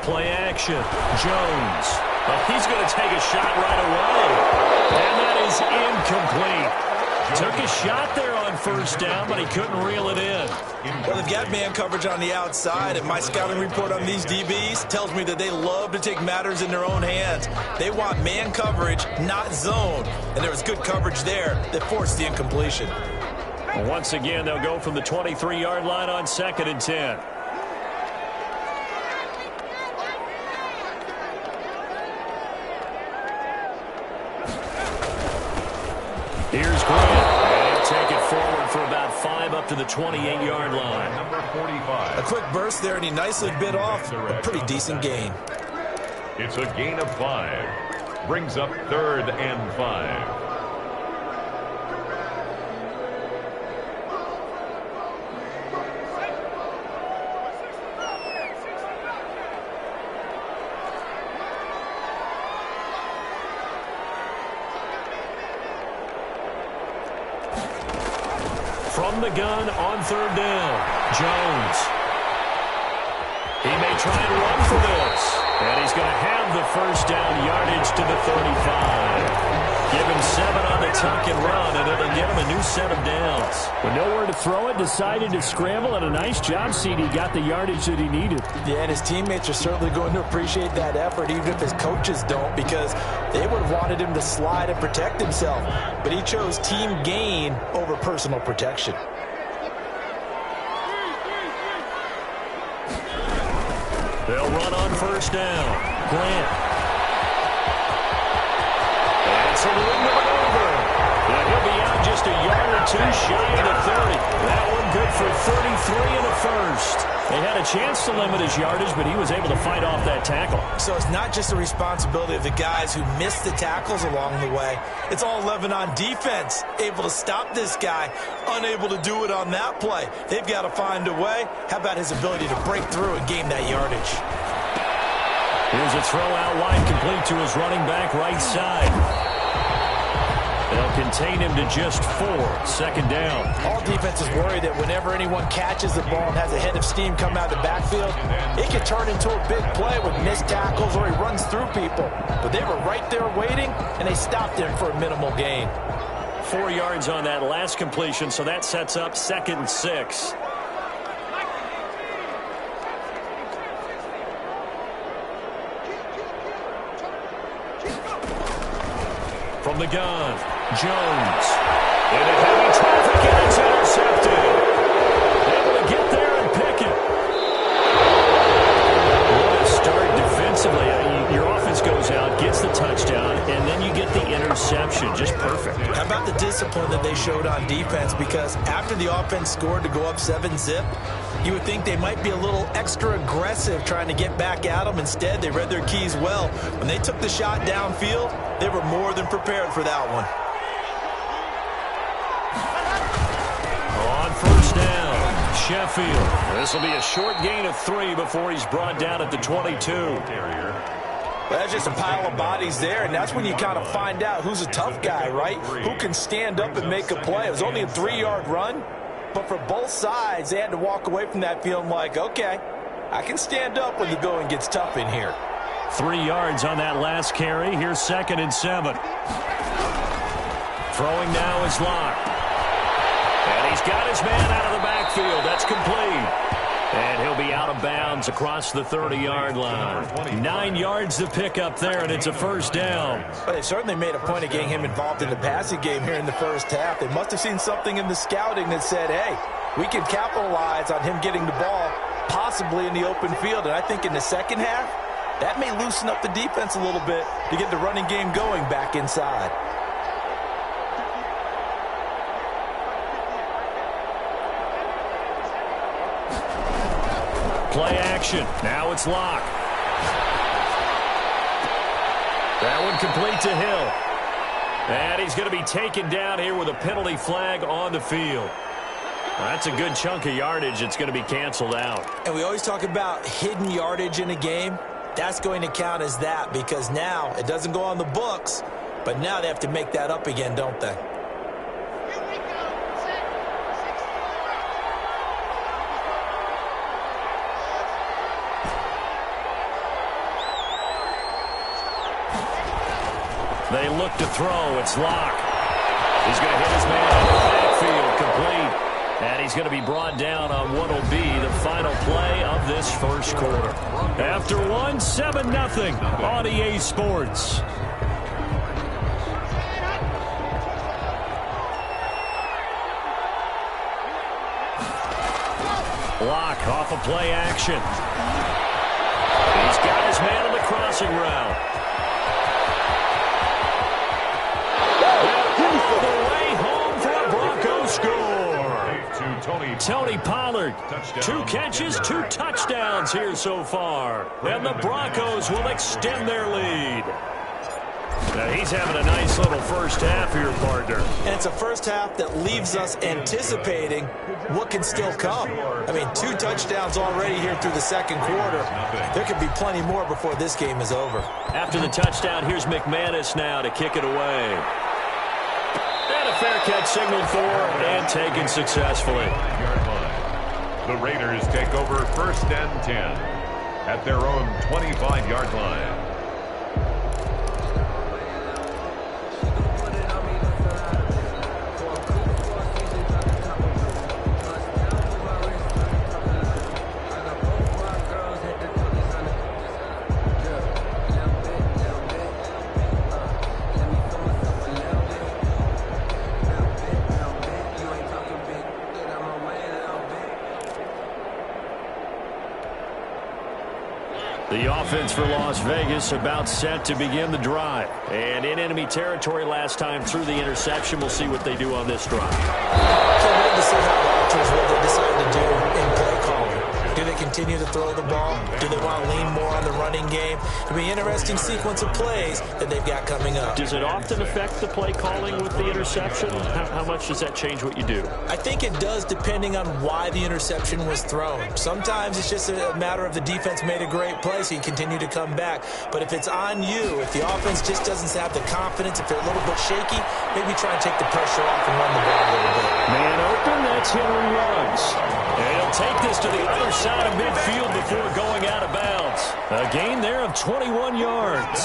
Play action. Jones. But he's going to take a shot right away. And that is incomplete. Took a shot there on first down, but he couldn't reel it in. Well, they've got man coverage on the outside, and my scouting report on these DBs tells me that they love to take matters in their own hands. They want man coverage, not zone. And there was good coverage there that forced the incompletion. Well, once again, they'll go from the 23-yard line on 2nd and 10. Here's Grant. And take it forward for about 5 up to the 28-yard line. Number 45. A quick burst there, and he nicely bit off a pretty decent gain. It's a gain of 5. Brings up 3rd and 5. From the gun on 3rd down, Jones. He may try and run for this. And he's going to have the first down yardage to the 35. Give him 7 on the tuck and run, and it'll give him a new set of downs. With nowhere to throw it, decided to scramble, and a nice job, CD. Got the yardage that he needed. Yeah, and his teammates are certainly going to appreciate that effort, even if his coaches don't, because they would have wanted him to slide and protect himself. But he chose team gain over personal protection. They'll run on first down. Grant. That's a little maneuver. And he'll be out just a yard or 2 shy of the 30. That one good for 33 and a first. They had a chance to limit his yardage, but he was able to fight off that tackle. So it's not just the responsibility of the guys who missed the tackles along the way. It's all 11 on defense, able to stop this guy, unable to do it on that play. They've got to find a way. How about his ability to break through and gain that yardage? Here's a throw out wide, complete to his running back right side. They'll contain him to just 4. 2nd down. All defenses worry that whenever anyone catches the ball and has a head of steam come out of the backfield, it can turn into a big play with missed tackles or he runs through people. But they were right there waiting, and they stopped him for a minimal gain. 4 yards on that last completion, so that sets up 2nd and 6. From the gun, Jones. Into heavy traffic, and it's intercepted. Able to get there and pick it. What a start defensively. Your offense goes out, gets the touchdown, and then you get the interception. Just perfect. How about the discipline that they showed on defense? Because after the offense scored to go up 7-zip, you would think they might be a little extra aggressive trying to get back at them. Instead, they read their keys well. When they took the shot downfield, they were more than prepared for that one. On first down, Sheffield. This will be a short gain of 3 before he's brought down at the 22. Well, that's just a pile of bodies there, and that's when you kind of find out who's a tough guy, right? Who can stand up and make a play. It was only a 3-yard run, but for both sides, they had to walk away from that feeling like, okay, I can stand up when the going gets tough in here. 3 yards on that last carry. Here's 2nd and 7. Throwing now is Locke. And he's got his man out of the backfield. That's complete. And he'll be out of bounds across the 30-yard line. 9 yards to pick up there, and it's a first down. But they certainly made a point of getting him involved in the passing game here in the first half. They must have seen something in the scouting that said, hey, we can capitalize on him getting the ball possibly in the open field. And I think in the second half, that may loosen up the defense a little bit to get the running game going back inside. Play action. Now it's Locke. That one complete to Hill. And he's going to be taken down here with a penalty flag on the field. That's a good chunk of yardage. It's going to be canceled out. And we always talk about hidden yardage in a game. That's going to count as that because now it doesn't go on the books, but now they have to make that up again, don't they? They look to throw. It's Locke. He's going to hit his man in the backfield, complete. And he's going to be brought down on what will be the final play of this first quarter. After one, 7-0 on EA Sports. Locke off of play action. He's got his man on the crossing route. All the way home for a Broncos score. Tony Pollard, 2 catches, 2 touchdowns here so far. And the Broncos will extend their lead. Now he's having a nice little first half here, partner. And it's a first half that leaves us anticipating what can still come. I mean, 2 touchdowns already here through the second quarter. There could be plenty more before this game is over. After the touchdown, here's McManus now to kick it away. And a fair catch signaled for and taken successfully. The Raiders take over 1st and 10 at their own 25-yard line. The offense for Las Vegas about set to begin the drive. And in enemy territory last time through the interception. We'll see what they do on this drive. Can't wait to see how Rodgers, what they decide to do in play calling. Do they continue to throw the ball? Do they want to lean more on the running game? It'll be an interesting sequence of plays that they've got coming up. Does it often affect the play calling with the interception? How much does that change what you do? I think it does, depending on why the interception was thrown. Sometimes it's just a matter of the defense made a great play, so you continue to come back. But if it's on you, if the offense just doesn't have the confidence, if they're a little bit shaky, maybe try and take the pressure off and run the ball a little bit. Man open, that's Henry Ruggs. And he'll take this to the other side of midfield before going out of bounds. A gain there of 21 yards.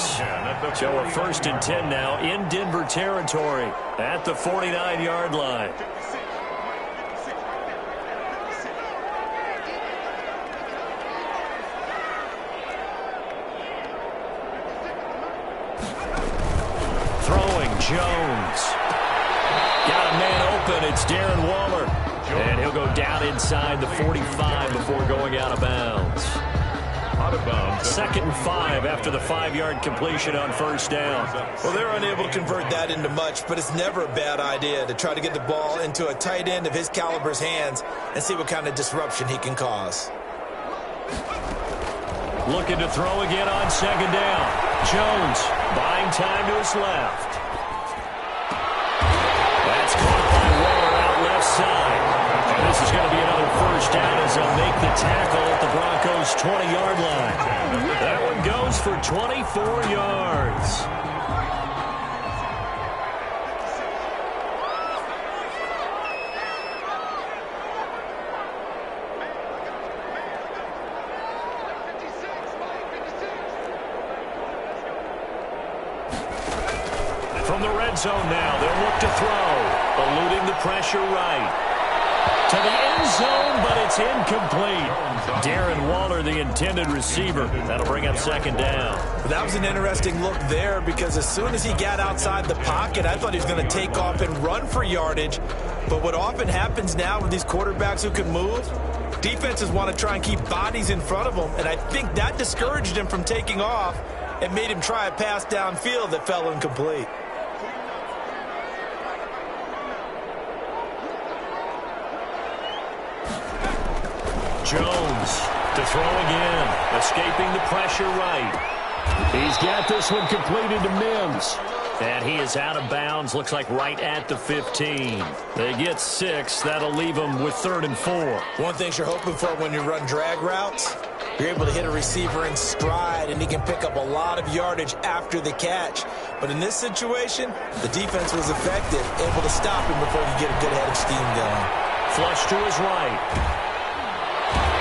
So a 1st and 10 now in Denver territory at the 49-yard line. Throwing Jones. Got a man open. It's Darren Waller. And he'll go down inside the 45 before going out of bounds. 2nd and 5 after the 5-yard completion on 1st down. Well, they're unable to convert that into much, but it's never a bad idea to try to get the ball into a tight end of his caliber's hands and see what kind of disruption he can cause. Looking to throw again on 2nd down. Jones buying time to his left. That's caught by Waller out left side. And this is going to be another 1st down as they'll make the tackle at the Broncos' 20-yard line. That one goes for 24 yards. From the red zone now, they'll look to throw, eluding the pressure right. To the end zone, but it's incomplete. Darren Waller, the intended receiver. That'll bring up 2nd down. That was an interesting look there because as soon as he got outside the pocket, I thought he was going to take off and run for yardage. But what often happens now with these quarterbacks who can move, defenses want to try and keep bodies in front of them, and I think that discouraged him from taking off and made him try a pass downfield that fell incomplete. Jones to throw again, escaping the pressure right. He's got this one completed to Mims. And he is out of bounds, looks like right at the 15. They get 6. That'll leave them with 3rd and 4. One thing you're hoping for when you run drag routes, you're able to hit a receiver in stride, and he can pick up a lot of yardage after the catch. But in this situation, the defense was effective, able to stop him before he get a good head of steam going. Flush to his right.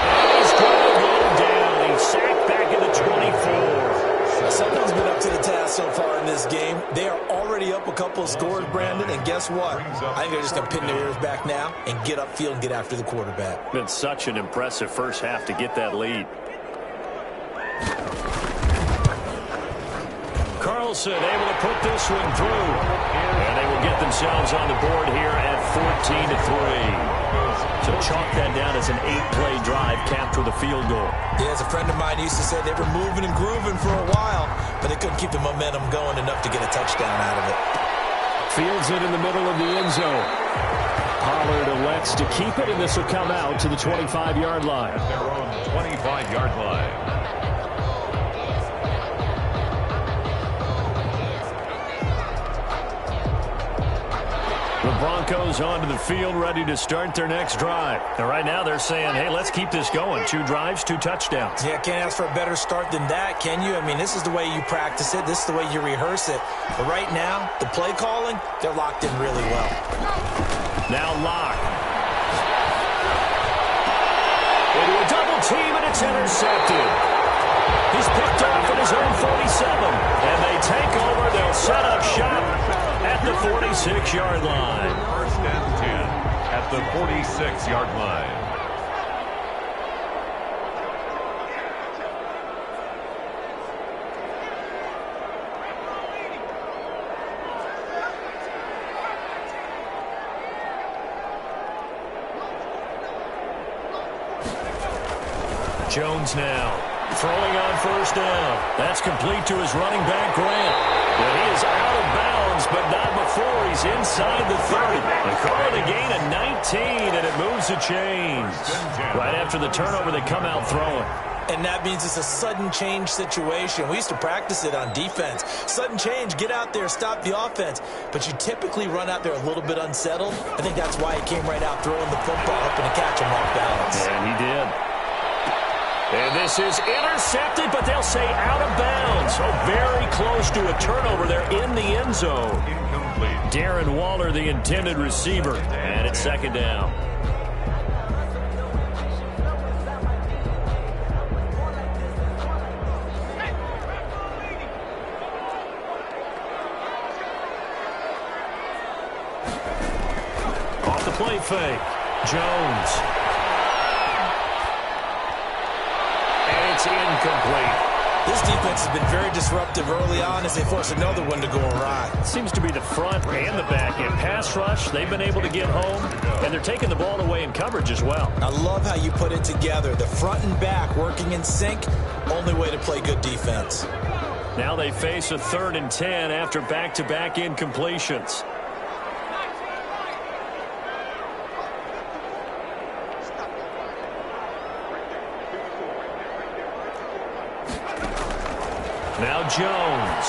And he's going to go down. He's sacked back at the 24. Someone's been up to the task so far in this game. They are already up a couple of scores, Brandon, and guess what? I think they're just going to pin their ears back now and get upfield and get after the quarterback. Been such an impressive first half to get that lead. Carlson able to put this one through. And they will get themselves on the board here at 14-3. So chalk that down as an 8-play drive capped with a field goal. Yeah, as a friend of mine used to say, they were moving and grooving for a while, but they couldn't keep the momentum going enough to get a touchdown out of it. Fields it in the middle of the end zone. Pollard elects to keep it, and this will come out to the 25-yard line. At their own 25-yard line. The Broncos onto the field, ready to start their next drive. And right now they're saying, hey, let's keep this going. 2 drives, 2 touchdowns. Yeah, can't ask for a better start than that, can you? I mean, this is the way you practice it. This is the way you rehearse it. But right now, the play calling, they're locked in really well. Now Locke. Into a double team, and it's intercepted. He's picked off at his own 47. And they take over. They'll set up shop at the 46-yard line. First and 10 at the 46-yard line. Jones now throwing on first down. That's complete to his running back, Grant. But he is out of bounds, but not before he's inside the 30. They call it a gain of 19, and it moves the chains. Right after the turnover, they come out throwing. And that means it's a sudden change situation. We used to practice it on defense. Sudden change, get out there, stop the offense. But you typically run out there a little bit unsettled. I think that's why he came right out throwing the football, hoping to catch him off balance. And he did. And this is intercepted, but they'll say out of bounds. So very close to a turnover there in the end zone. Incomplete. Darren Waller, the intended receiver. And it's second down. Off the play fake. Jones. It's incomplete. This defense has been very disruptive early on as they force another one to go awry. Seems to be the front and the back end. Pass rush, they've been able to get home, and they're taking the ball away in coverage as well. I love how you put it together. The front and back working in sync, only way to play good defense. Now they face a 3rd and 10 after back-to-back incompletions. Now Jones.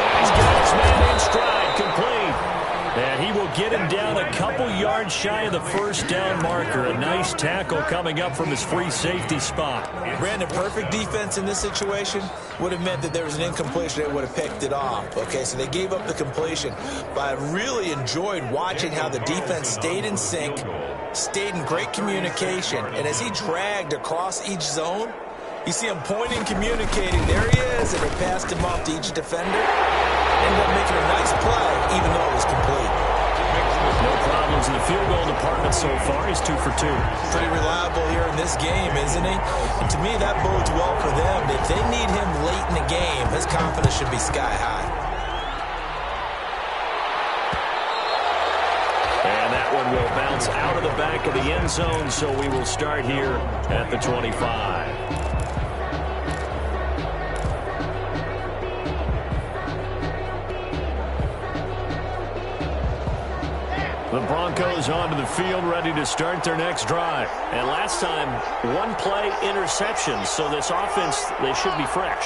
And he's got his man in stride, complete. And he will get him down a couple yards shy of the first down marker. A nice tackle coming up from his free safety spot. Brandon, perfect defense in this situation would have meant that there was an incompletion. They would have picked it off. Okay, so they gave up the completion. But I really enjoyed watching how the defense stayed in sync, stayed in great communication. And as he dragged across each zone, you see him pointing, communicating. There he is, and they passed him off to each defender. Ended up making a nice play, even though it was complete. No problems in the field goal department so far. He's 2 for 2. Pretty reliable here in this game, isn't he? And to me, that bodes well for them. If they need him late in the game, his confidence should be sky high. And that one will bounce out of the back of the end zone, so we will start here at the 25. The Broncos onto the field, ready to start their next drive. And last time, 1-play interception, so this offense, they should be fresh.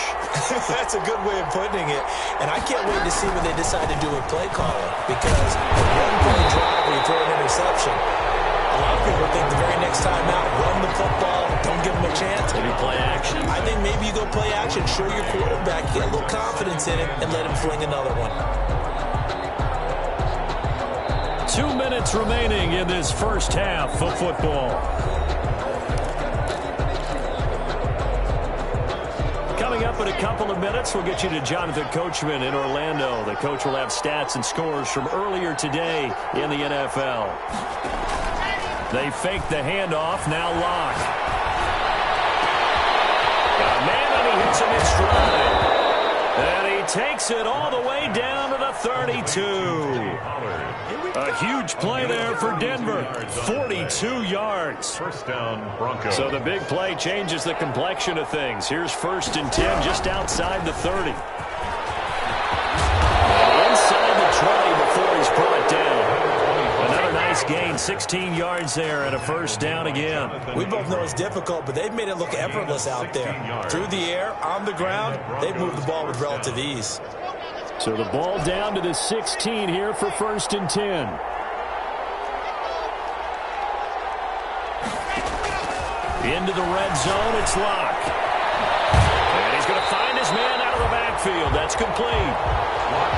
That's a good way of putting it. And I can't wait to see what they decide to do with play calling, because a 1-play drive where you throw an interception, a lot of people think the very next time out, run the football, don't give them a chance. Maybe play action. I think maybe you go play action, show your quarterback, get a little confidence in it, and let him fling another one. 2 minutes remaining in this first half of football. Coming up up in a couple of minutes. We'll get you to Jonathan Coachman in Orlando. The coach will have stats and scores from earlier today in the NFL. They fake the handoff. Now Locke. Got a man, and he hits him in stride. And he takes it all the way down to the 32. A huge play there for Denver. 42 yards. First down, Broncos. So the big play changes the complexion of things. Here's 1st and 10 just outside the 30. And inside the 20 before he's brought down. Another nice gain, 16 yards there and a 1st down again. We both know it's difficult, but they've made it look effortless out there. Through the air, on the ground, they've moved the ball with relative ease. So the ball down to the 16 here for 1st and 10. Into the red zone, it's Locke. And he's going to find his man out of the backfield. That's complete.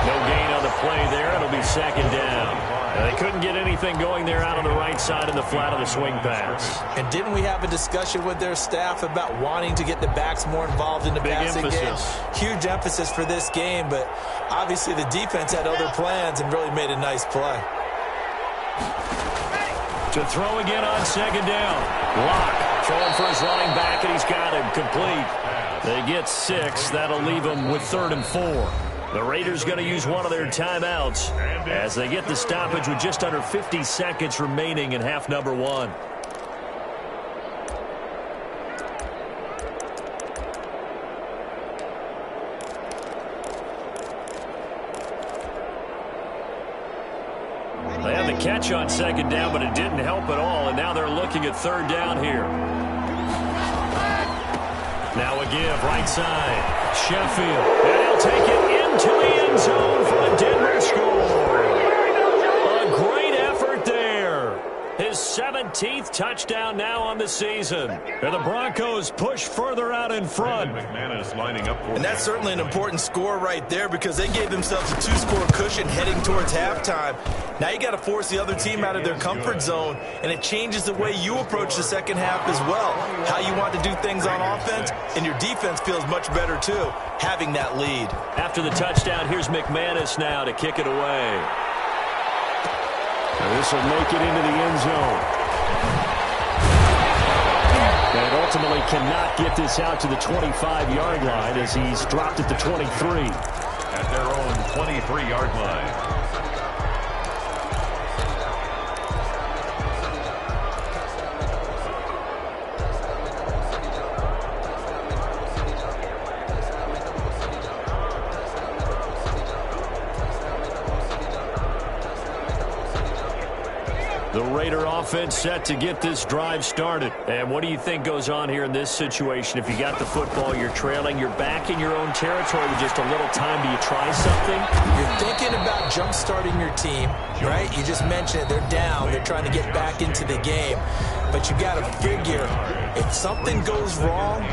No gain on the play there. It'll be 2nd down. They couldn't get anything going there out on the right side in the flat of the swing pass. And didn't we have a discussion with their staff about wanting to get the backs more involved in the passing game? Huge emphasis for this game, but obviously the defense had other plans and really made a nice play. To throw again on 2nd down. Locke throwing for his running back, and he's got him complete. They get 6. That'll leave them with 3rd and 4. The Raiders going to use one of their timeouts as they get the stoppage with just under 50 seconds remaining in half number 1. They had the catch on 2nd down, but it didn't help at all, and now they're looking at 3rd down here. Now a give, right side. Sheffield, and he'll take it into the end zone for a Denver score. A great effort there. His 17th touchdown now on the season. And the Broncos push further out in front. McManus lining up for And that's certainly an important score right there because they gave themselves a 2-score cushion heading towards halftime. Now you got to force the other team out of their comfort zone, and it changes the way you approach the second half as well. How you want to do things on offense, and your defense feels much better too, having that lead. After the touchdown, here's McManus now to kick it away. And this will make it into the end zone. And ultimately cannot get this out to the 25-yard line as he's dropped at the 23. at their own 23-yard line. The Raider offense set to get this drive started. And what do you think goes on here in this situation? If you got the football, you're trailing, you're back in your own territory with just a little time. Do you try something? You're thinking about jump-starting your team, right? You just mentioned it. They're down. They're trying to get back into the game. But you got to figure, if something goes wrong,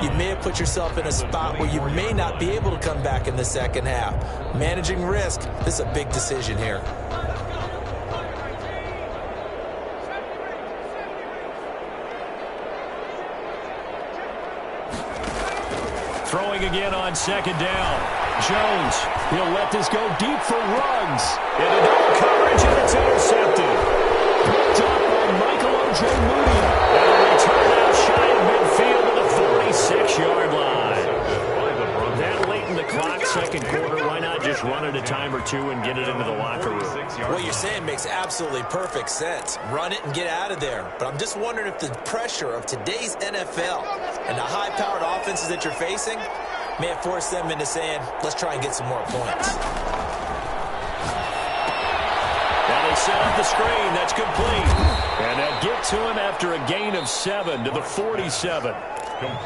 you may have put yourself in a spot where you may not be able to come back in the second half. Managing risk, this is a big decision here. Throwing again on second down. Jones, he'll let this go deep for Ruggs. Into double coverage, and it's intercepted. Picked up by Michael Moody. And a return out shy of midfield to the 46-yard line. That late in the clock, second quarter, why not just run it a time or two and get it into the locker room? What you're saying makes absolutely perfect sense. Run it and get out of there. But I'm just wondering if the pressure of today's NFL and the high-powered offenses that you're facing may have forced them into saying, let's try and get some more points. Now they set up the screen. That's complete. And they'll get to him after a gain of 7 to the 47.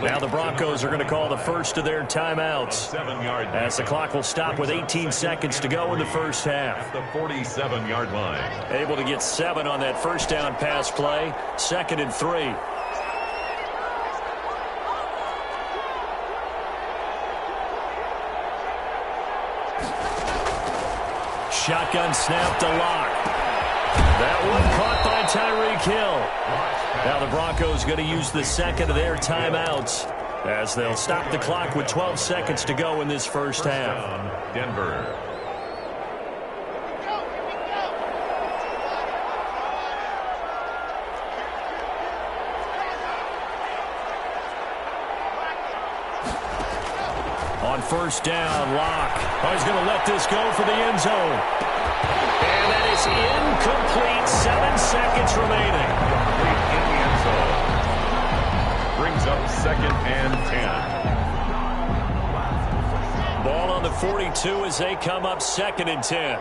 Now the Broncos are going to call the first of their timeouts as the clock will stop with 18 seconds to go in the first half. The 47-yard line. Able to get 7 on that first down pass play. 2nd and 3. Shotgun snap to Locke. That one caught by Tyreek Hill. Now the Broncos going to use the second of their timeouts as they'll stop the clock with 12 seconds to go in this first half. Down, Denver. On first down, Locke. Oh, he's going to let this go for the end zone. And that is incomplete. 7 seconds remaining. Complete in the end zone. Brings up 2nd and 10. Ball on the 42 as they come up 2nd and 10.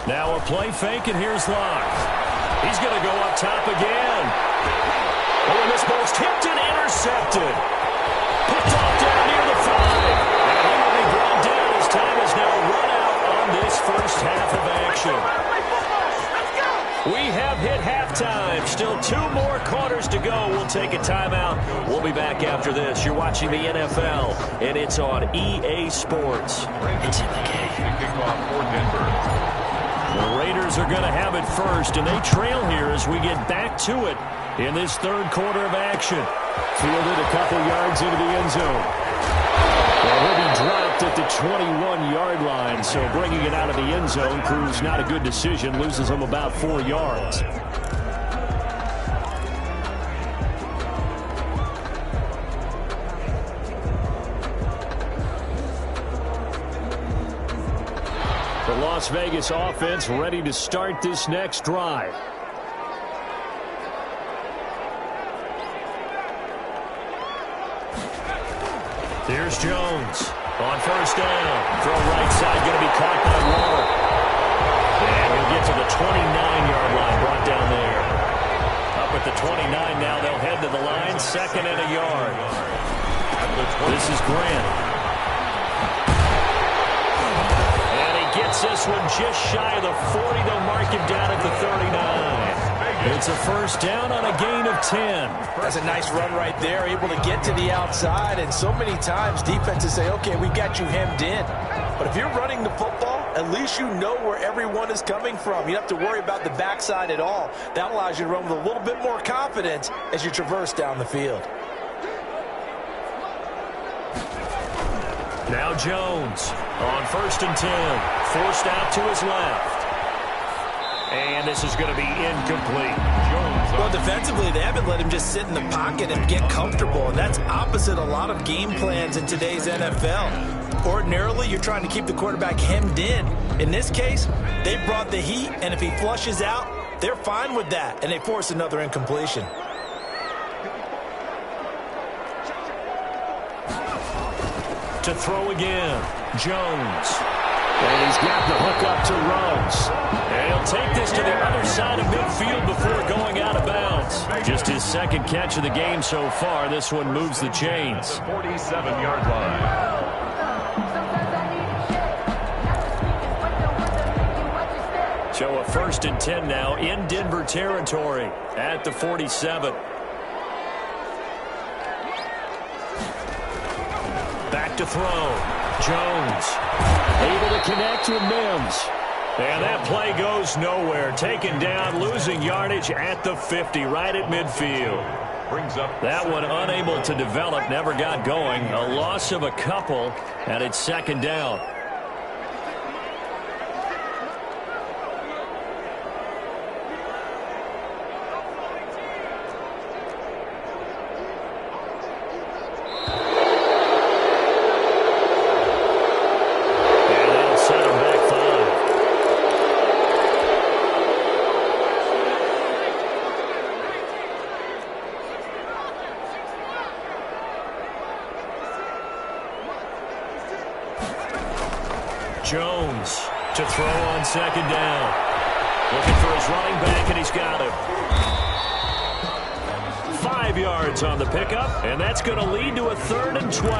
Now a play fake, and here's Locke. He's going to go up top again. Oh, and this ball's tipped and intercepted. Picked off down near the 5. And he will be brought down as time is now run out on this first half of action. We have hit halftime. Still 2 more quarters to go. We'll take a timeout. We'll be back after this. You're watching the NFL, and it's on EA Sports. It's in the game. Kickoff for Denver. The Raiders are going to have it first, and they trail here as we get back to it in this third quarter of action. Fielded a couple yards into the end zone. Well, he'll be dropped at the 21-yard line, so bringing it out of the end zone proves not a good decision. Loses him about 4 yards. The Las Vegas offense ready to start this next drive. Here's Jones on first down. Throw right side, going to be caught by Waller. And he'll get to the 29-yard line, brought down there. Up at the 29 now, they'll head to the line, 2nd and a yard. This is Grant. And he gets this one just shy of the 40. They'll mark him down at the 39. It's a first down on a gain of 10. That's a nice run right there, able to get to the outside. And so many times defenses say, okay, we got you hemmed in. But if you're running the football, at least you know where everyone is coming from. You don't have to worry about the backside at all. That allows you to run with a little bit more confidence as you traverse down the field. Now Jones on 1st and 10. Forced out to his left. And this is going to be incomplete. Well, defensively, they haven't let him just sit in the pocket and get comfortable, and that's opposite a lot of game plans in today's NFL. Ordinarily, you're trying to keep the quarterback hemmed in. In this case, they brought the heat, and if he flushes out, they're fine with that, and they force another incompletion. To throw again, Jones. And he's got the hook up to Ruggs. And he'll take this to the other side of midfield before going out of bounds. Just his 2nd catch of the game so far. This one moves the chains. 47-yard line. So a 1st and 10 now in Denver territory at the 47. Back to throw. Jones able to connect with Mims. And that play goes nowhere. Taken down, losing yardage at the 50, right at midfield. Brings up that one unable to develop, never got going. A loss of a couple, and it's 2nd down. Jones to throw on 2nd down. Looking for his running back, and he's got him. 5 yards on the pickup, and that's going to lead to a 3rd and 12.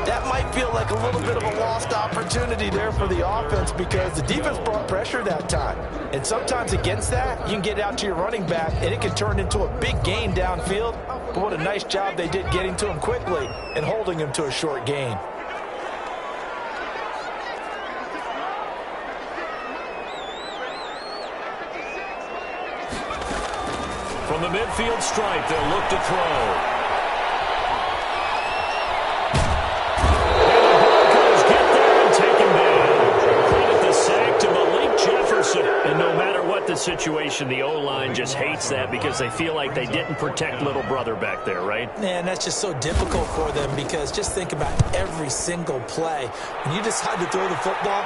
That might feel like a little bit of a lost opportunity there for the offense because the defense brought pressure that time. And sometimes against that, you can get out to your running back, and it can turn into a big gain downfield. But what a nice job they did getting to him quickly and holding him to a short gain. From the midfield stripe, they'll look to throw. And no matter what the situation, the O-line just hates that because they feel like they didn't protect little brother back there, right? Man, that's just so difficult for them because just think about every single play. When you decide to throw the football,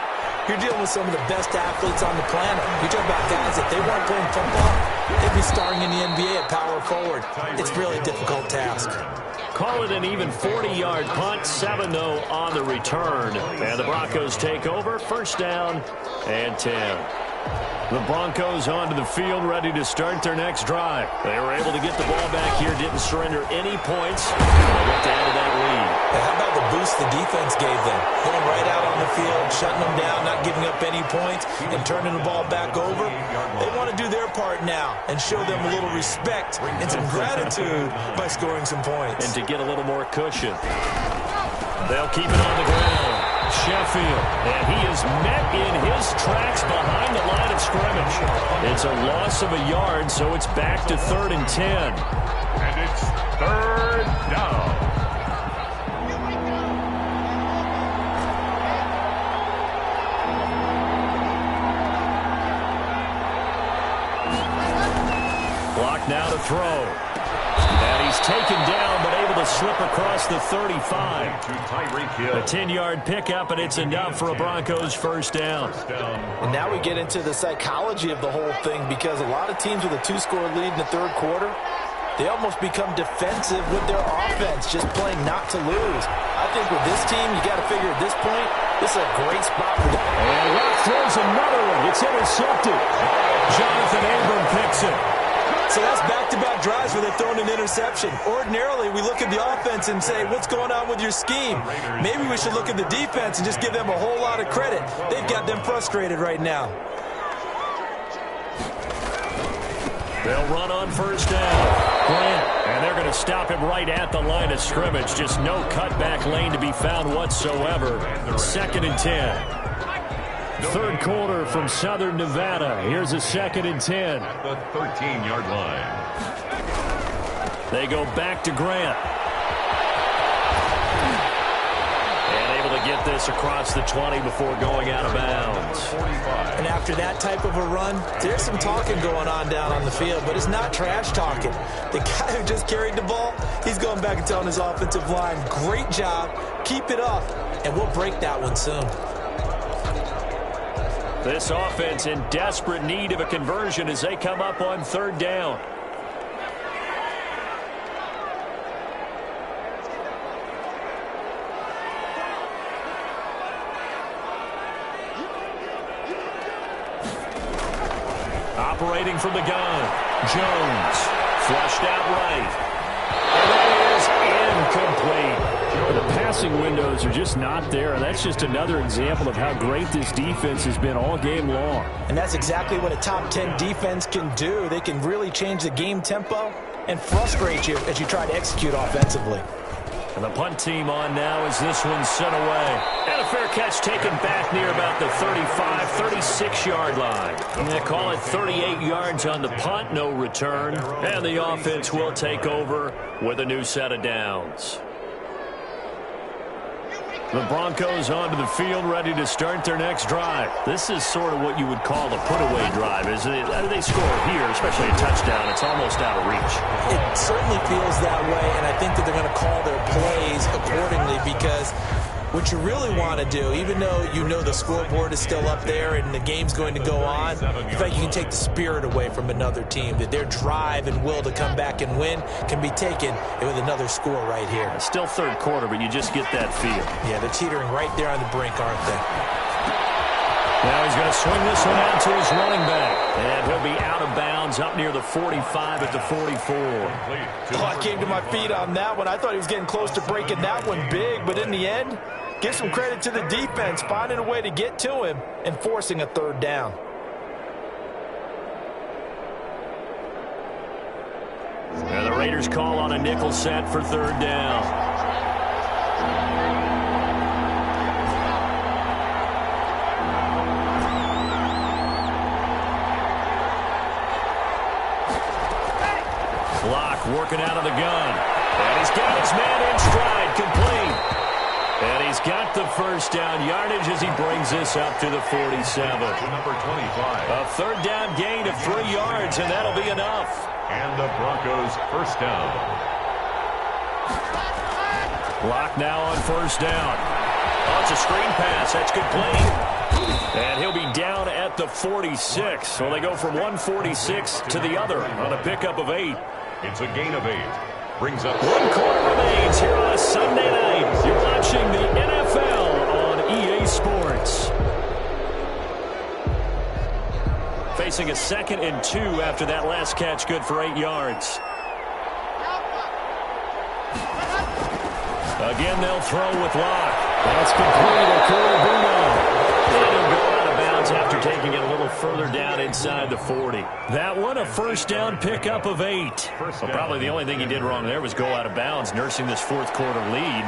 you're dealing with some of the best athletes on the planet. You talk about guys that they weren't playing football, they'd be starring in the NBA at power forward. It's really a difficult task. Call it an even 40-yard punt, 7-0 on the return. And the Broncos take over, first down and 10. The Broncos onto the field, ready to start their next drive. They were able to get the ball back here, didn't surrender any points. They look to add to that lead. And how about the boost the defense gave them? Going right out on the field, shutting them down, not giving up any points, and turning the ball back over. They want to do their part now and show them a little respect and some gratitude by scoring some points. And to get a little more cushion. They'll keep it on the ground. Sheffield, and he is met in his tracks behind the line of scrimmage. It's a loss of a yard, so it's back to 3rd and 10. And it's 3rd down. Block now to throw. And he's taken down, but able to slip across the 35. A 10-yard pickup, and it's enough for a Broncos first down. And now we get into the psychology of the whole thing because a lot of teams with a 2-score lead in the third quarter, they almost become defensive with their offense, just playing not to lose. I think with this team, you got to figure at this point, this is a great spot for them. And Rock throws another one. It's intercepted. Jonathan Abram picks it. So that's back-to-back drives where they're throwing an interception. Ordinarily, we look at the offense and say, what's going on with your scheme? Maybe we should look at the defense and just give them a whole lot of credit. They've got them frustrated right now. They'll run on first down. Grant, and they're going to stop him right at the line of scrimmage. Just no cutback lane to be found whatsoever. 2nd and 10. Third quarter from Southern Nevada. Here's a 2nd and 10. At the 13-yard line. They go back to Grant. And able to get this across the 20 before going out of bounds. And after that type of a run, there's some talking going on down on the field, but it's not trash talking. The guy who just carried the ball, he's going back and telling his offensive line, great job, keep it up, and we'll break that one soon. This offense in desperate need of a conversion as they come up on 3rd down. Operating from the gun, Jones, flushed out right. And that is incomplete. The passing windows are just not there, and that's just another example of how great this defense has been all game long. And that's exactly what a top 10 defense can do. They can really change the game tempo and frustrate you as you try to execute offensively. And the punt team on now as this one's sent away. And a fair catch taken back near about the 35, 36-yard line. And they call it 38 yards on the punt, no return. And the offense will take over with a new set of downs. The Broncos onto the field, ready to start their next drive. This is sort of what you would call a put-away drive, isn't it? They score here, especially a touchdown. It's almost out of reach. It certainly feels that way, and I think that they're going to call their plays accordingly because what you really want to do, even though you know the scoreboard is still up there and the game's going to go on, in fact, you can take the spirit away from another team, that their drive and will to come back and win can be taken with another score right here. It's still third quarter, but you just get that feel. Yeah, they're teetering right there on the brink, aren't they? Now he's going to swing this one out to his running back. And he'll be out of bounds up near the 45 at the 44. Oh, I came to my feet on that one. I thought he was getting close to breaking that one big, but in the end, give some credit to the defense, finding a way to get to him and forcing a 3rd down. And the Raiders call on a nickel set for 3rd down. working out of the gun. And he's got his man in stride, complete. And he's got the first down yardage as he brings this up to the 47. To number 25. A third down gain of 3 yards, and that'll be enough. And the Broncos first down. Clock now on first down. Oh, it's a screen pass. That's complete. And he'll be down at the 46. So they go from 146 to the other on a pickup of 8. It's a gain of 8. Brings up 1 quarter remains here on a Sunday night. You're watching the NFL on EA Sports. Facing a 2nd and 2 after that last catch, good for 8 yards. Again, they'll throw with Locke. That's complete. And he'll go out of bounds after taking it a little further down inside the 40. That one, a first down pickup of 8. Well, probably the only thing he did wrong there was go out of bounds, nursing this 4th quarter lead.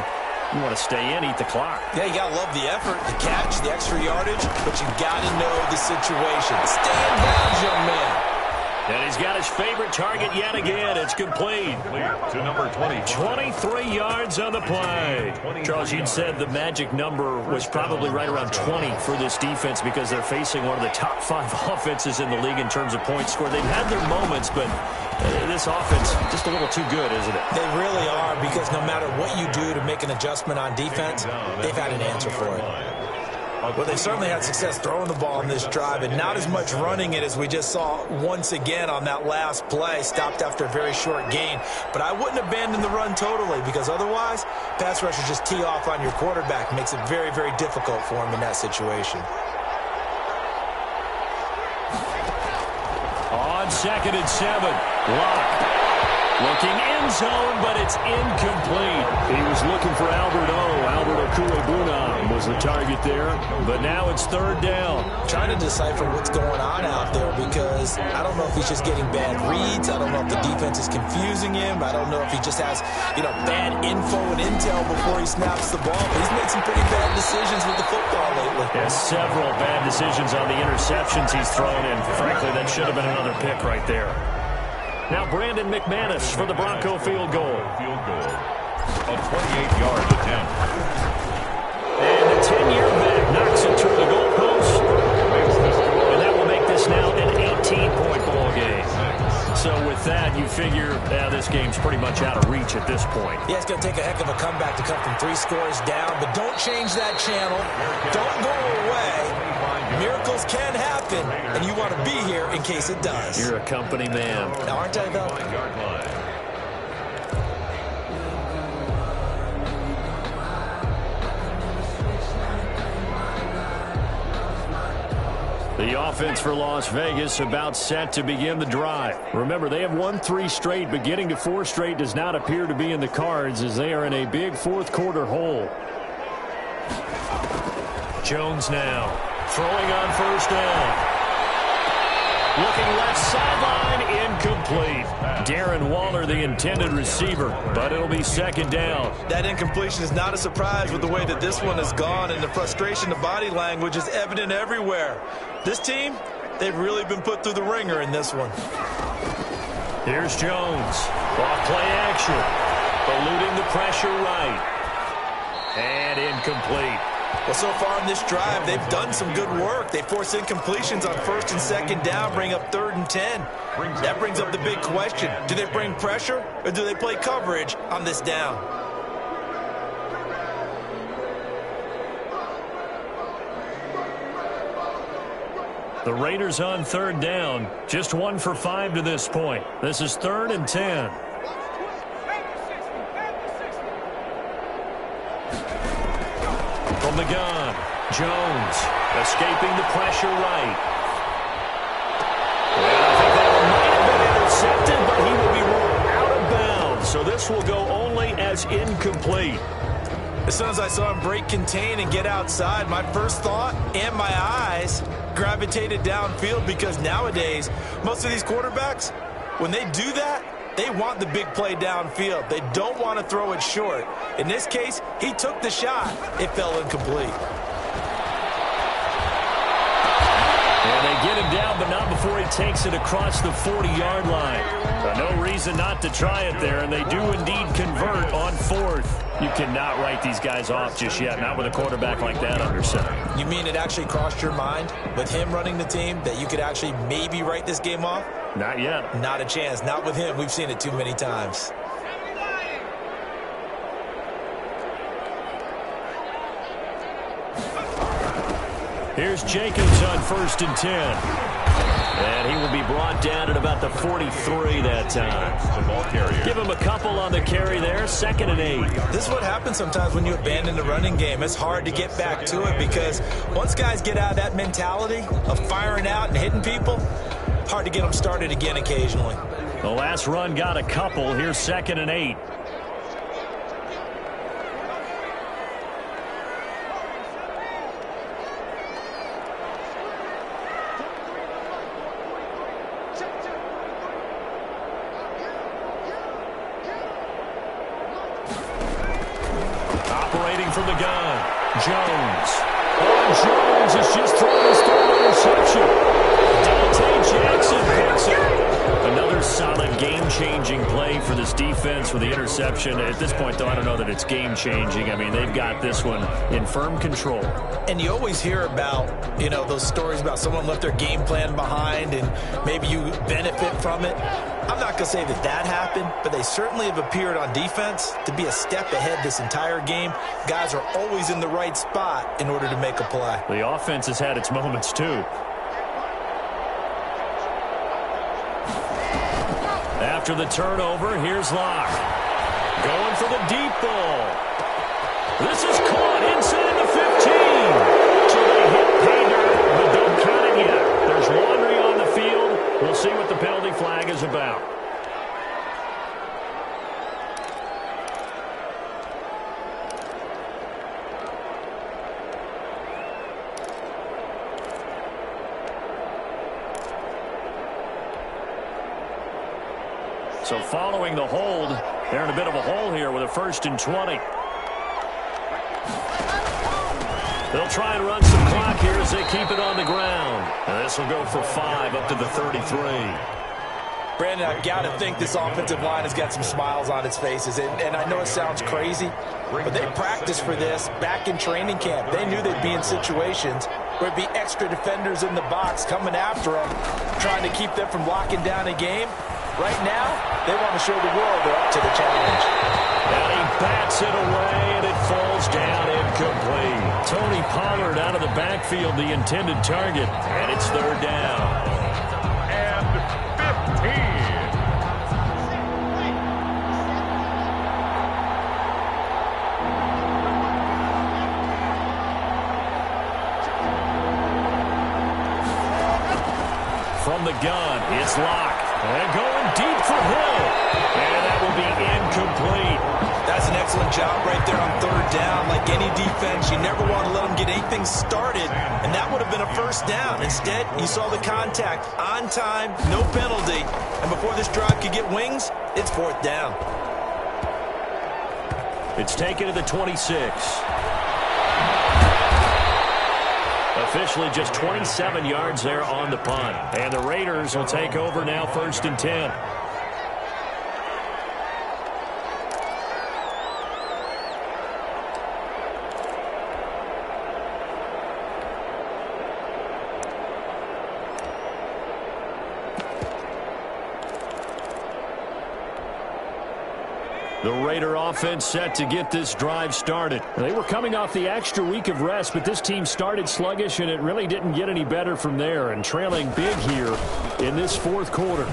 You want to stay in, eat the clock. Yeah, you got to love the effort, the catch, the extra yardage, but you got to know the situation. Stay in bounds, young man. And he's got his favorite target yet again. It's complete. to number 20. 23 yards on the play. Charles, you'd said the magic number was probably right around 20 for this defense because they're facing one of the top 5 offenses in the league in terms of points scored. They've had their moments, but this offense just a little too good, isn't it? They really are, because no matter what you do to make an adjustment on defense, they've had an answer for it. Well, they certainly had success throwing the ball in this drive, and not as much running it as we just saw once again on that last play, stopped after a very short gain. But I wouldn't abandon the run totally, because otherwise, pass rushers just tee off on your quarterback. Makes it very, very difficult for him in that situation. On 2nd and 7, Locke. Looking end zone, but it's incomplete. He was looking for Albert Okwuegbunam was the target there, but now it's 3rd down. Trying to decipher what's going on out there, because I don't know if he's just getting bad reads. I don't know if the defense is confusing him. I don't know if he just has, bad info and intel before he snaps the ball. But he's made some pretty bad decisions with the football lately. There's several bad decisions on the interceptions he's thrown, and frankly, that should have been another pick right there. Now Brandon McManus for the Bronco field goal. A 28-yard attempt. And the 10-year back knocks it through the goalpost. And that will make this now an 18-point ball game. So with that, you figure this game's pretty much out of reach at this point. Yeah, it's going to take a heck of a comeback to come from 3 scores down, but don't change that channel. Don't go away. Miracles can happen, and you want to be here in case it does. You're a company man. Now, aren't I, though? The offense for Las Vegas about set to begin the drive. Remember, they have won 3 straight, but getting to 4 straight does not appear to be in the cards as they are in a big 4th quarter hole. Jones now throwing on first down. Looking left sideline, incomplete. Darren Waller, the intended receiver, but it'll be 2nd down. That incompletion is not a surprise with the way that this one has gone, and the frustration, the body language is evident everywhere. This team, they've really been put through the ringer in this one. Here's Jones. Off play action. Eluding the pressure right. And incomplete. Well, so far in this drive, they've done some good work. They force incompletions on 1st and 2nd down, bring up 3rd and 10. That brings up the big question. Do they bring pressure, or do they play coverage on this down? The Raiders on 3rd down. Just 1 for 5 to this point. This is 3rd and 10. From the gun, Jones escaping the pressure right. And I think that might have been intercepted, but he will be ruled out of bounds. So this will go only as incomplete. As soon as I saw him break contain and get outside, my first thought and my eyes gravitated downfield, because nowadays, most of these quarterbacks, when they do that, they want the big play downfield. They don't want to throw it short. In this case, he took the shot. It fell incomplete. And they get him down, but not before he takes it across the 40-yard line. No reason not to try it there, and they do indeed convert on 4th. You cannot write these guys off just yet, not with a quarterback like that under center. You mean it actually crossed your mind with him running the team that you could actually maybe write this game off? Not yet. Not a chance. Not with him. We've seen it too many times. Here's Jacobs on 1st and 10. And he will be brought down at about the 43 that time. Give him a couple on the carry there. 2nd and 8. This is what happens sometimes when you abandon the running game. It's hard to get back to it because once guys get out of that mentality of firing out and hitting people, hard to get them started again occasionally. The last run got a couple. Here's 2nd and 8. From the gun, Jones. Oh, Jones has just thrown his 3rd interception. Dante Jackson picks it. Another solid game-changing play for this defense with the interception. At this point, though, I don't know that it's game-changing. I mean, they've got this one in firm control. And you always hear about, you know, those stories about someone left their game plan behind and maybe you benefit from it. I'm not going to say that that happened, but they certainly have appeared on defense to be a step ahead this entire game. Guys are always in the right spot in order to make a play. The offense has had its moments, too. After the turnover, here's Locke. Going for the deep ball. This is caught inside the 15. So they hit pay dirt, but don't count it yet. There's laundry on the field. We'll see what the penalty flag is about. So following the hold, they're in a bit of a hole here with a 1st and 20. They'll try and run some clock here as they keep it on the ground. And this will go for 5 up to the 33. Brandon, I've got to think this offensive line has got some smiles on its faces. And I know it sounds crazy, but they practiced for this back in training camp. They knew they'd be in situations where it'd be extra defenders in the box coming after them, trying to keep them from locking down a game. Right now, they want to show the world they're up to the challenge. And he bats it away, and it falls down incomplete. Tony Pollard out of the backfield, the intended target, and it's 3rd down. And 15. From the gun, it's Locke. And going deep for Hill. And that will be incomplete. That's an excellent job right there on 3rd down. Like any defense, you never want to let them get anything started, and that would have been a 1st down. Instead, you saw the contact on time, no penalty, and before this drive could get wings, it's 4th down. It's taken to the 26. Officially just 27 yards there on the punt. And the Raiders will take over now 1st and 10. The Raider offense set to get this drive started. They were coming off the extra week of rest, but this team started sluggish, and it really didn't get any better from there, and trailing big here in this 4th quarter.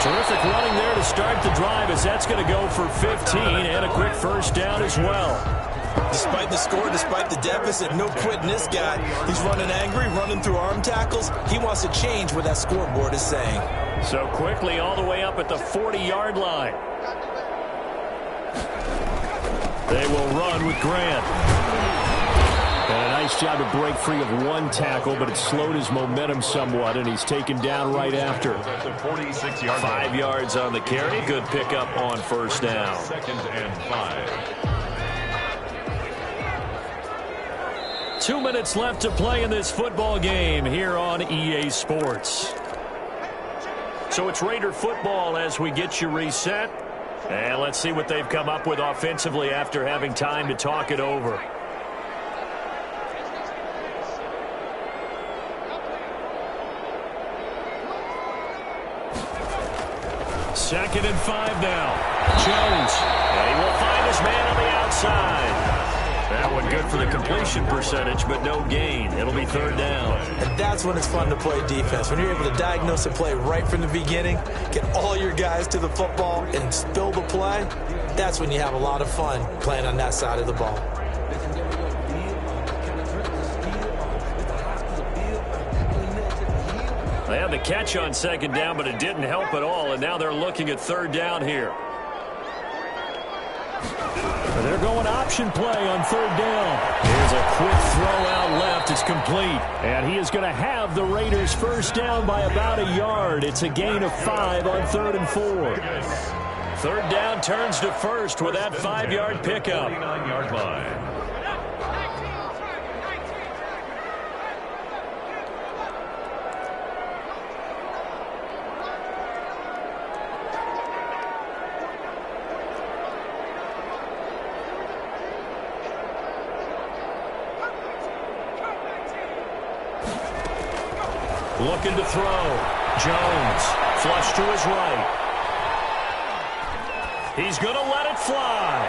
Terrific running there to start the drive, as that's going to go for 15 and a quick 1st down as well. Despite the score, despite the deficit, no quitting this guy. He's running angry, running through arm tackles. He wants to change what that scoreboard is saying. So quickly all the way up at the 40-yard line. They will run with Grant. And a nice job to break free of one tackle, but it slowed his momentum somewhat, and he's taken down right after. 5 yards on the carry. Good pickup on 1st down. 2nd and 5. 2 minutes left to play in this football game here on EA Sports. So it's Raider football as we get you reset. And let's see what they've come up with offensively after having time to talk it over. Second and 5 now. Jones. And he will find his man on the outside. That one good for the completion percentage, but no gain. It'll be third down. And that's when it's fun to play defense. When you're able to diagnose a play right from the beginning, get all your guys to the football, and spill the play, that's when you have a lot of fun playing on that side of the ball. They had the catch on second down, but it didn't help at all, and now they're looking at third down here. They're going option play on third down. Here's a quick throw out left. It's complete. And he is going to have the Raiders first down by about a yard. It's a gain of 5 on 3rd and 4. Third down turns to first with that 5-yard pickup. 39-yard line. Looking to throw. Jones. Flush to his right. He's going to let it fly.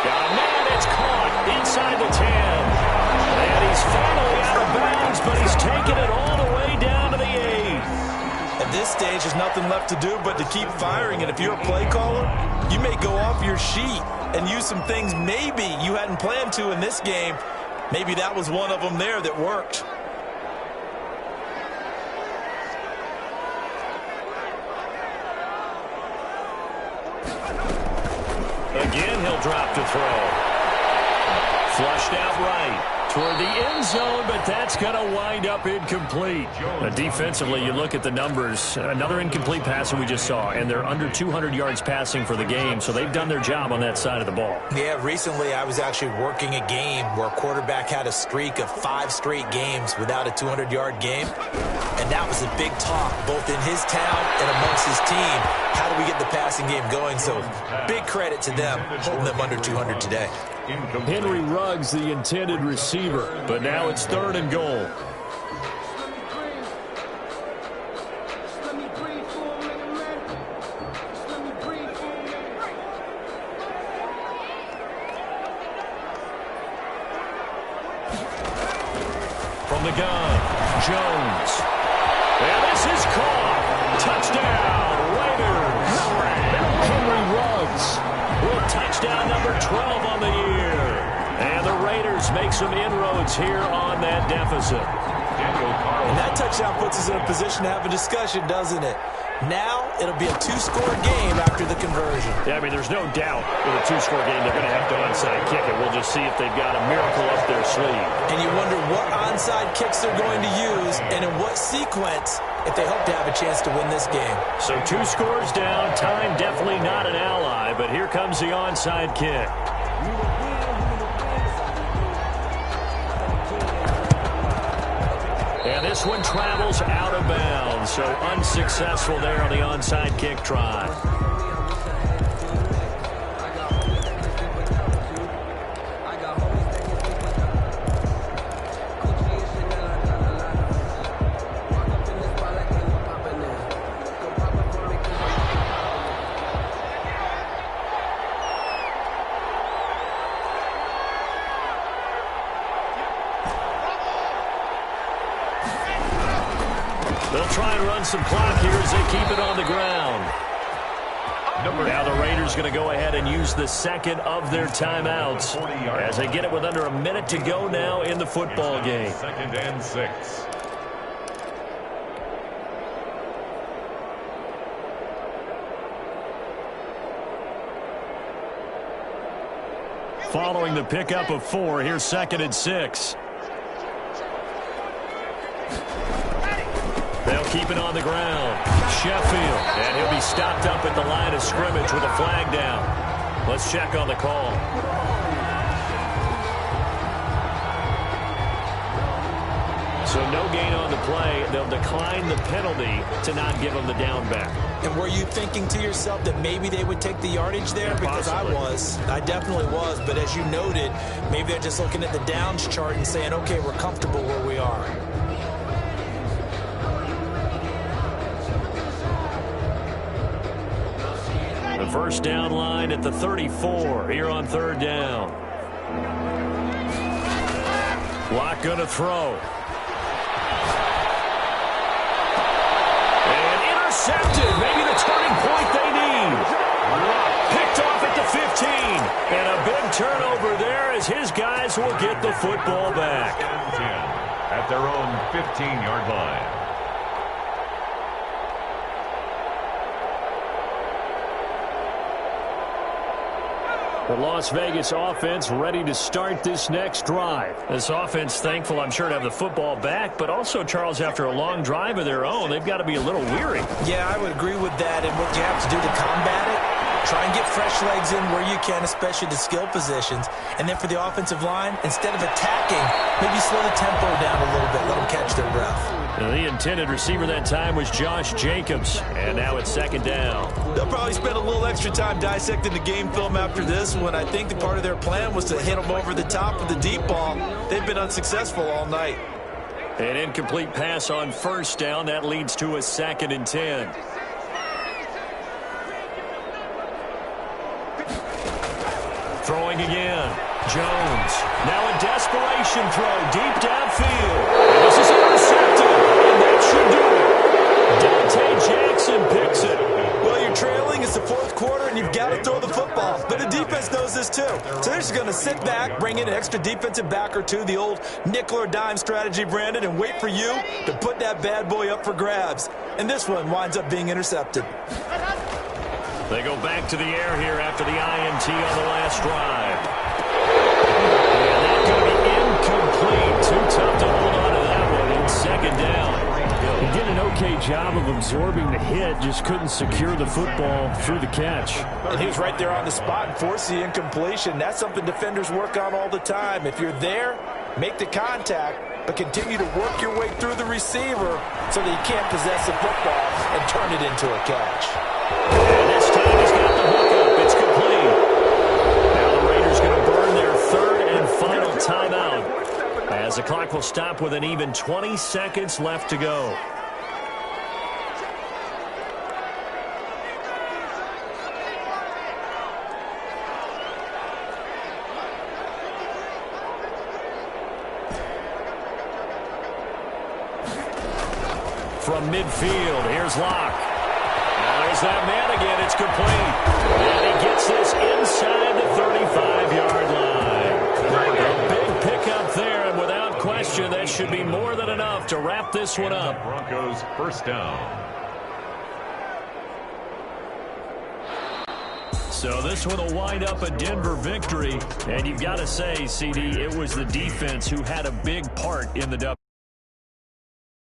Got a man. It's caught inside the 10. And he's finally out of bounds, but he's taking it all the way down to the 8. At this stage, there's nothing left to do but to keep firing. And if you're a play caller, you may go off your sheet and use some things maybe you hadn't planned to in this game. Maybe that was one of them there that worked. Again, he'll drop to throw. Flushed out right toward the end zone, but that's going to wind up incomplete. Defensively, you look at the numbers. Another incomplete pass that we just saw, and they're under 200 yards passing for the game, so they've done their job on that side of the ball. Yeah, recently I was actually working a game where a quarterback had a streak of 5 straight games without a 200-yard game, and that was a big talk both in his town and amongst his team. How do we get the passing game going? So big credit to them, holding them under 200 today. Henry Ruggs, the intended receiver, but now it's 3rd and goal. From the gun, Jones. And this is caught. Touchdown, Raiders. Henry Ruggs. Touchdown number 12 on the year. And the Raiders make some inroads here on that deficit. And that touchdown puts us in a position to have a discussion, doesn't it? Now it'll be a 2-score game after the conversion. Yeah, I mean, there's no doubt with a 2-score game they're going to have to onside kick it. We'll just see if they've got a miracle up their sleeve. And you wonder what onside kicks they're going to use and in what sequence if they hope to have a chance to win this game. So 2 scores down. Time definitely not an ally, but here comes the onside kick. And this one travels out of bounds, so unsuccessful there on the onside kick try. They'll try and run some clock here as they keep it on the ground. Now the Raiders going to go ahead and use the second of their timeouts as they get it with under a minute to go now in the football game. 2nd and 6. Following the pickup of 4, here's 2nd and 6. They'll keep it on the ground. Sheffield, and he'll be stopped up at the line of scrimmage with a flag down. Let's check on the call. So no gain on the play. They'll decline the penalty to not give them the down back. And were you thinking to yourself that maybe they would take the yardage there? Because Possibly. I definitely was. But as you noted, maybe they're just looking at the downs chart and saying, okay, we're comfortable where we are. The first down line at the 34 here on third down. Lock going to throw. And intercepted. Maybe the turning point they need. Picked off at the 15. And a big turnover there as his guys will get the football back. 10 at their own 15-yard line. The Las Vegas offense ready to start this next drive. This offense thankful, I'm sure, to have the football back, but also, Charles, after a long drive of their own, they've got to be a little weary. Yeah, I would agree with that. And what you have to do to combat it, try and get fresh legs in where you can, especially the skill positions. And then for the offensive line, instead of attacking, maybe slow the tempo down a little bit, let them catch their breath. The intended receiver that time was Josh Jacobs, and now it's second down. They'll probably spend a little extra time dissecting the game film after this one. I think the part of their plan was to hit them over the top with the deep ball. They've been unsuccessful all night. An incomplete pass on first down. That leads to a 2nd and 10. Throwing again. Jones. Now a desperation throw deep downfield. And this is intercepted. And that should do it. Dante Jackson picks it. Well, you're trailing. It's the fourth quarter, and you've got to throw the football. But the defense knows this, too. So they're just going to sit back, bring in an extra defensive back or two, the old nickel or dime strategy, Brandon, and wait for you to put that bad boy up for grabs. And this one winds up being intercepted. They go back to the air here after the INT on the last drive. And that's going to be incomplete. Too tough to hold on to that one in second down. He did an okay job of absorbing the hit, just couldn't secure the football through the catch. And he was right there on the spot and forced the incompletion. That's something defenders work on all the time. If you're there, make the contact, but continue to work your way through the receiver so that you can't possess the football and turn it into a catch. And this time he's got the hook up. It's complete. Now the Raiders going to burn their third and final timeout as the clock will stop with an even 20 seconds left to go. From midfield, here's Locke. There's that man again. It's complete. And he gets this inside the 35-yard line. A big pickup there, and without question, that should be more than enough to wrap this one up. Broncos first down. So this one will wind up a Denver victory. And you've got to say, CD, it was the defense who had a big part in the W.